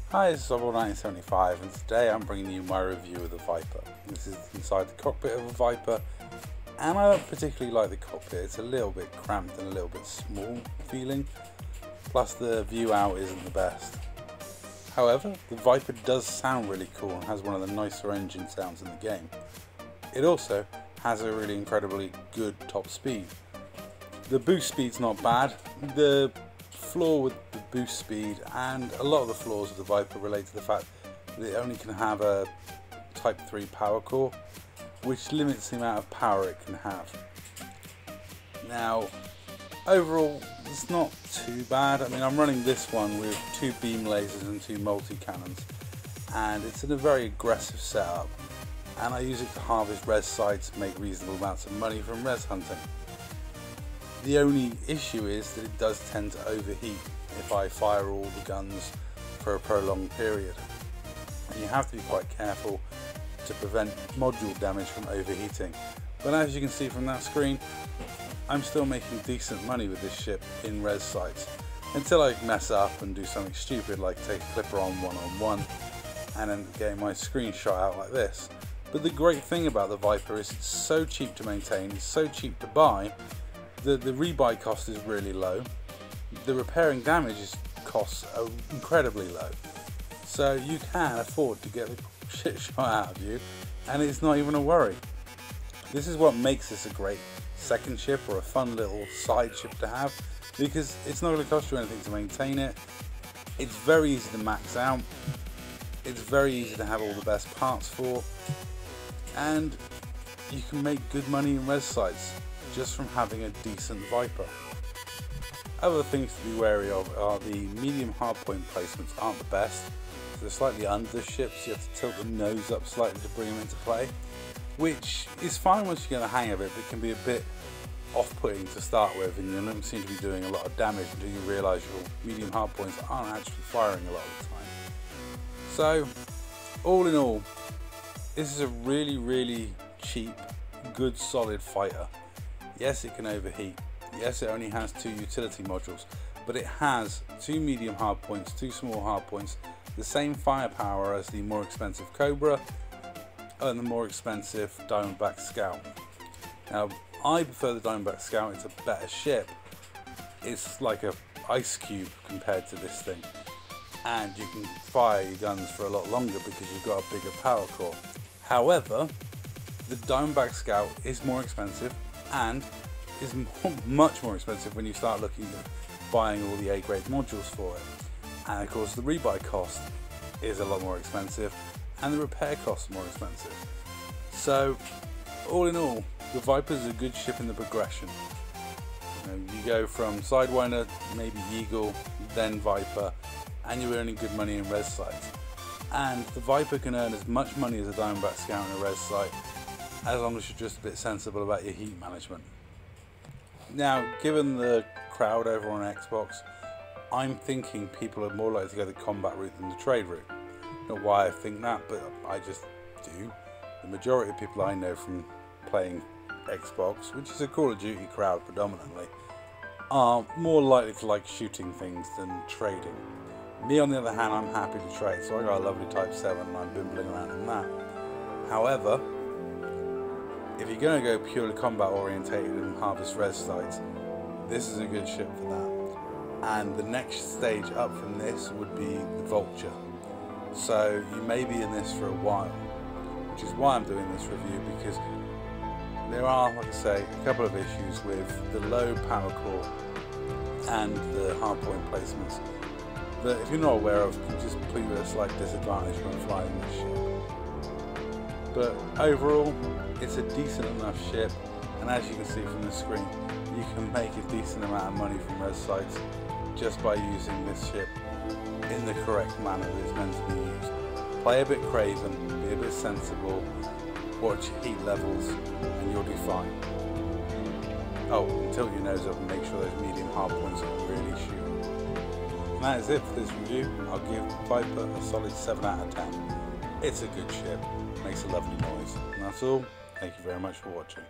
Hi, this is Sobble1975 and today I'm bringing you my review of the Viper. This is inside the cockpit of a Viper, and I don't particularly like the cockpit. It's a little bit cramped and a little bit small feeling, plus the view out isn't the best. However, the Viper does sound really cool and has one of the nicer engine sounds in the game. It also has a really incredibly good top speed. The boost speed's not bad. The flaw with the boost speed and a lot of the flaws of the Viper relate to the fact that it only can have a Type 3 power core, which limits the amount of power it can have. Now, overall, it's not too bad. I mean, I'm running this one with 2 beam lasers and 2 multi-cannons, and it's in a very aggressive setup, and I use it to harvest res sites, make reasonable amounts of money from res hunting. The only issue is that it does tend to overheat if I fire all the guns for a prolonged period. And you have to be quite careful to prevent module damage from overheating. But as you can see from that screen, I'm still making decent money with this ship in res sites, until I mess up and do something stupid like take a clipper on one-on-one and then getting my screenshot out like this. But the great thing about the Viper is it's so cheap to maintain, it's so cheap to buy. The rebuy cost is really low. The repairing damage costs are incredibly low. So you can afford to get the shit shot out of you, and it's not even a worry. This is what makes this a great second ship or a fun little side ship to have, because it's not going to cost you anything to maintain it. It's very easy to max out. It's very easy to have all the best parts for, and you can make good money in res sites just from having a decent Viper. Other things to be wary of are the medium hardpoint placements aren't the best. They're slightly under the ship, so you have to tilt the nose up slightly to bring them into play, which is fine once you get the hang of it, but can be a bit off-putting to start with, and you don't seem to be doing a lot of damage until you realise your medium hardpoints aren't actually firing a lot of the time. So, all in all, this is a really cheap, good solid fighter. Yes, it can overheat. Yes, it only has 2 utility modules, but it has 2 medium hardpoints, 2 small hardpoints, the same firepower as the more expensive Cobra and the more expensive Diamondback Scout. Now, I prefer the Diamondback Scout. It's a better ship. It's like a ice cube compared to this thing, and you can fire your guns for a lot longer because you've got a bigger power core. However, the Diamondback Scout is more expensive and is much more expensive when you start looking at buying all the A-grade modules for it. And of course the rebuy cost is a lot more expensive and the repair costs are more expensive. So all in all, the Viper is a good ship in the progression. You go from Sidewinder, maybe Eagle, then Viper, and you're earning good money in res sites. And the Viper can earn as much money as a Diamondback Scout in a res site, as long as you're just a bit sensible about your heat management. Now, given the crowd over on Xbox, I'm thinking people are more likely to go the combat route than the trade route. Not why I think that, but I just do. The majority of people I know from playing Xbox, which is a Call of Duty crowd predominantly, are more likely to like shooting things than trading. Me on the other hand, I'm happy to trade, so I got a lovely Type 7 and I'm bimbling around in that. However, if you're going to go purely combat orientated and harvest res sites, this is a good ship for that. And the next stage up from this would be the Vulture. So you may be in this for a while, which is why I'm doing this review, because there are, like I say, a couple of issues with the low power core and the hardpoint placements that, if you're not aware of, can just put you at a slight disadvantage when flying this ship. But overall, it's a decent enough ship, and as you can see from the screen, you can make a decent amount of money from res sites just by using this ship in the correct manner that it's meant to be used. Play a bit craven, be a bit sensible, watch your heat levels, and you'll do fine. Oh, and tilt your nose up and make sure those medium hardpoints are really shooting. And that is it for this review. I'll give Viper a solid 7 out of 10. It's a good ship, makes a lovely noise. And that's all. Thank you very much for watching.